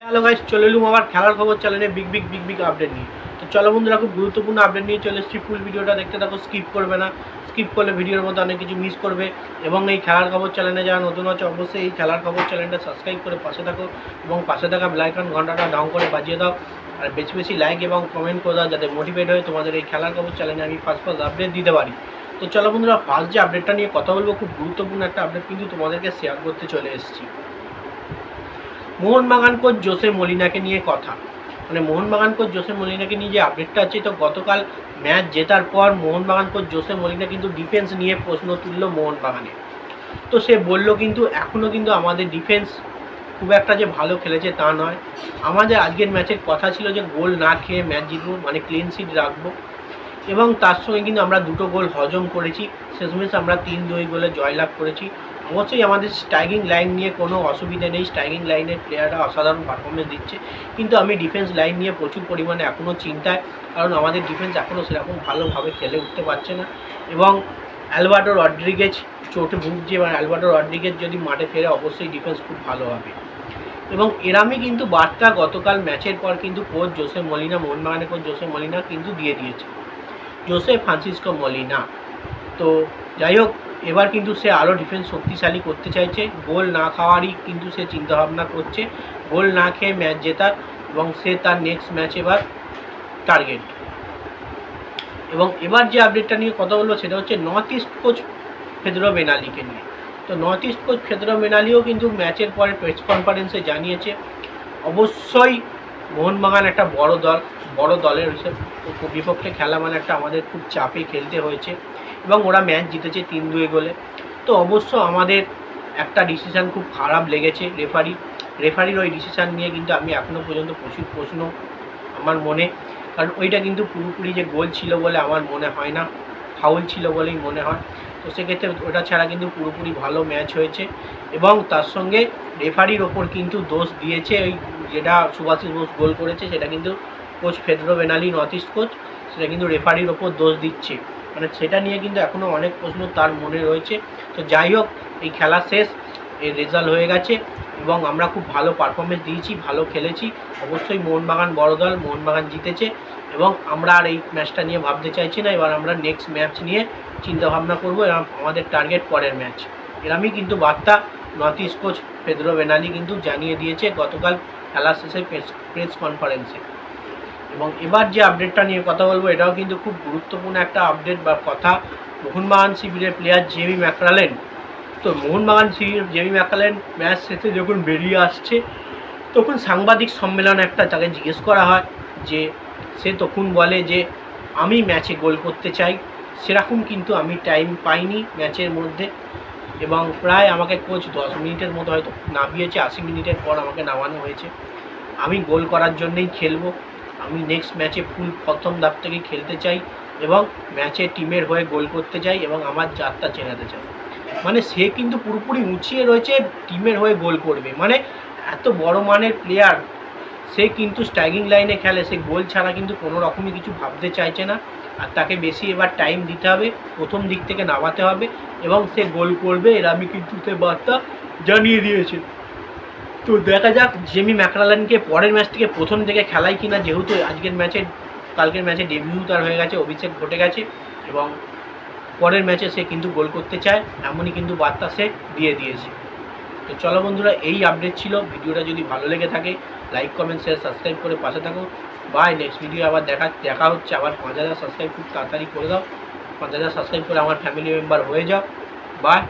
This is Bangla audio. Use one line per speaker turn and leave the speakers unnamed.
হ্যালো গাইস, চলে এলুম আবার খেলার খবর চ্যানেলে বিগ আপডেট নিয়ে। তো চলো বন্ধুরা, খুব গুরুত্বপূর্ণ আপডেট নিয়ে চলে এসেছি। ফুল ভিডিওটা দেখতে থাকো, স্কিপ করবে না। স্কিপ করলে ভিডিওর মধ্যে অনেক কিছু মিস করবে। এবং এই খেলার খবর চ্যানেলে যারা নতুন আছে অবশ্যই এই খেলার খবর চ্যানেলটা সাবস্ক্রাইব করে পাশে থাকো এবং পাশে থাকা বেল আইকন ঘন্টাটা ডাউন করে বাজিয়ে দাও। আর বেশি বেশি লাইক এবং কমেন্ট করে দাও, যাতে মোটিভেট হয়ে তোমাদের এই খেলার খবর চ্যানেলে আমি ফার্স্ট আপডেট দিতে পারি। তো চলো বন্ধুরা, ফার্স্ট যে আপডেটটা নিয়ে কথা বলবো, খুব গুরুত্বপূর্ণ একটা আপডেট কিন্তু তোমাদেরকে শেয়ার করতে চলে এসেছি। মোহনবাগান কোচ জোসে মলিনাকে নিয়ে কথা, মানে মোহনবাগান কোচ জোসে মলিনাকে নিয়ে যে আপডেটটা আছে, তো গতকাল ম্যাচ জেতার পর মোহনবাগান কোচ জোসে মলিনা কিন্তু ডিফেন্স নিয়ে প্রশ্ন তুললো মোহনবাগানে। তো সে বলল কিন্তু এখনও কিন্তু আমাদের ডিফেন্স খুব একটা যে ভালো খেলেছে তা নয়। আমাদের আজকের ম্যাচের কথা ছিল যে গোল না খেয়ে ম্যাচ জিতবো, মানে ক্লিন শিট রাখবো। এবং তার সঙ্গে কিন্তু আমরা দুটো গোল হজম করেছি, শেষমেশ আমরা 3-2 গোলে জয়লাভ করেছি। অবশ্যই আমাদের স্ট্রাইকিং লাইন নিয়ে কোনো অসুবিধা নেই, স্ট্রাইকিং লাইনের প্লেয়াররা অসাধারণ পারফরমেন্স দিচ্ছে, কিন্তু আমি ডিফেন্স লাইন নিয়ে প্রচুর পরিমাণে এখনও চিন্তায়, কারণ আমাদের ডিফেন্স এখনও সেরকম ভালোভাবে খেলে উঠতে পারছে না। এবং অ্যালবার্টো রড্রিগেজ চোটে ভুগছে, এবং অ্যালবার্টো রড্রিগেজ যদি মাঠে ফেরে অবশ্যই ডিফেন্স খুব ভালো হবে। এবং এরামই কিন্তু বার্তা গতকাল ম্যাচের পর কিন্তু কোচ জোসে মলিনা, মোহনবাগানের কোচ জোসে মলিনা কিন্তু দিয়ে দিয়েছে, জোসে ফ্রান্সিসকো মলিনা। তো যাই হোক, এবার কিন্তু সে আরও ডিফেন্স শক্তিশালী করতে চাইছে। গোল না খাওয়ারই কিন্তু সে চিন্তাভাবনা করছে, গোল না খেয়ে ম্যাচ জেতার, এবং সে তার নেক্সট ম্যাচ এবার টার্গেট। এবং এবার যে আপডেটটা নিয়ে কথা বলবো সেটা হচ্ছে নর্থ ইস্ট কোচ ফেদেরো বেনালিকে নিয়ে। তো নর্থ ইস্ট কোচ ফেদেরো বেনালিও কিন্তু ম্যাচের পরে প্রেস কনফারেন্সে জানিয়েছে অবশ্যই মোহনবাগান একটা বড় দলের বিপক্ষে খেলা, মানে একটা আমাদের খুব চাপে খেলতে হয়েছে এবং ওরা ম্যাচ জিতেছে 3-2 গোলে। তো অবশ্য আমাদের একটা ডিসিশান খুব খারাপ লেগেছে রেফারির ওই ডিসিশান নিয়ে কিন্তু আমি এখনও পর্যন্ত প্রচুর প্রশ্ন আমার মনে, কারণ ওইটা কিন্তু পুরোপুরি যে গোল ছিল বলে আমার মনে হয় না, ফাউল ছিল বলেই মনে হয়। তো সেক্ষেত্রে ওটা ছাড়া কিন্তু পুরোপুরি ভালো ম্যাচ হয়েছে। এবং তার সঙ্গে রেফারির ওপর কিন্তু দোষ দিয়েছে, ওই যেটা সুভাষিস বোস গোল করেছে সেটা কিন্তু কোচ ফেদেরো বেনালি, নর্থ ইস্ট কোচ, সেটা কিন্তু রেফারির ওপর দোষ দিচ্ছে, মানে সেটা নিয়ে কিন্তু এখনও অনেক প্রশ্ন তার মনে রয়েছে। তো যাই হোক, এই খেলা শেষ, এর রেজাল্ট হয়ে গেছে এবং আমরা খুব ভালো পারফরমেন্স দিয়েছি, ভালো খেলেছি। অবশ্যই মোহনবাগান বড় দল, মোহনবাগান জিতেছে এবং আমরা আর এই ম্যাচটা নিয়ে ভাবতে চাইছি না। এবার আমরা নেক্সট ম্যাচ নিয়ে চিন্তাভাবনা করবো এবং আমাদের টার্গেট পরের ম্যাচ। এরমই কিন্তু বার্তা নর্থ ইস্ট কোচ ফেদেরো বেনালি কিন্তু জানিয়ে দিয়েছে গতকাল খেলা শেষে প্রেস কনফারেন্সে। এবং এবার যে আপডেটটা নিয়ে কথা বলবো এটাও কিন্তু খুব গুরুত্বপূর্ণ একটা আপডেট বা কথা। মোহনবাগান শিবিরের প্লেয়ার জেমি ম্যাকরালেন, তো মোহনবাগান শিবির জেমি ম্যাকরালেন ম্যাচ শেষে যখন বেরিয়ে আসছে তখন সাংবাদিক সম্মেলনে একটা তাকে জিজ্ঞেস করা হয়, যে সে তখন বলে যে আমি ম্যাচে গোল করতে চাই, সেরকম কিন্তু আমি টাইম পাইনি ম্যাচের মধ্যে, এবং প্রায় আমাকে কোচ 10 মিনিটের মতো হয়তো নামিয়েছে, 80 মিনিটের পর আমাকে নামানো হয়েছে। আমি গোল করার জন্যই খেলবো, আমি নেক্সট ম্যাচে ফুল প্রথম ধাপ থেকে খেলতে চাই এবং ম্যাচে টিমের হয়ে গোল করতে চাই এবং আমার যাত্রা চেনাতে চাই। মানে সে কিন্তু পুরোপুরি উঁচিয়ে রয়েছে, টিমের হয়ে গোল করবে, মানে এত বড় মানের প্লেয়ার, সে কিন্তু স্ট্রাইকিং লাইনে খেলে, সে গোল ছাড়া কিন্তু কোনো রকমই কিছু ভাবতে চাইছে না। আর তাকে বেশি এবার টাইম দিতে হবে, প্রথম দিক থেকে নামাতে হবে এবং সে গোল করবে, এর আমি কিন্তু সে বার্তা জানিয়ে দিয়েছে। তো দেখা যাক জেমি ম্যাকরালেনকে পরের ম্যাচ থেকে প্রথম থেকে খেলায় কিনা, যেহেতু কালকের ম্যাচে ডেবিউ তার হয়ে গেছে, অভিষেক ঘটে গেছে এবং পরের ম্যাচে সে কিন্তু গোল করতে চায়, এমনই কিন্তু বার্তা সে দিয়ে দিয়েছে। তো চলো বন্ধুরা, এই আপডেট ছিল। ভিডিওটা যদি ভালো লেগে থাকে লাইক কমেন্ট শেয়ার সাবস্ক্রাইব করে পাশে থাকো। বাই, নেক্সট ভিডিও আবার দেখা হচ্ছে। আবার 5000 সাবস্ক্রাইব খুব তাড়াতাড়ি করে দাও, 5000 সাবস্ক্রাইব করে আমার ফ্যামিলি মেম্বার হয়ে যাও। বাই।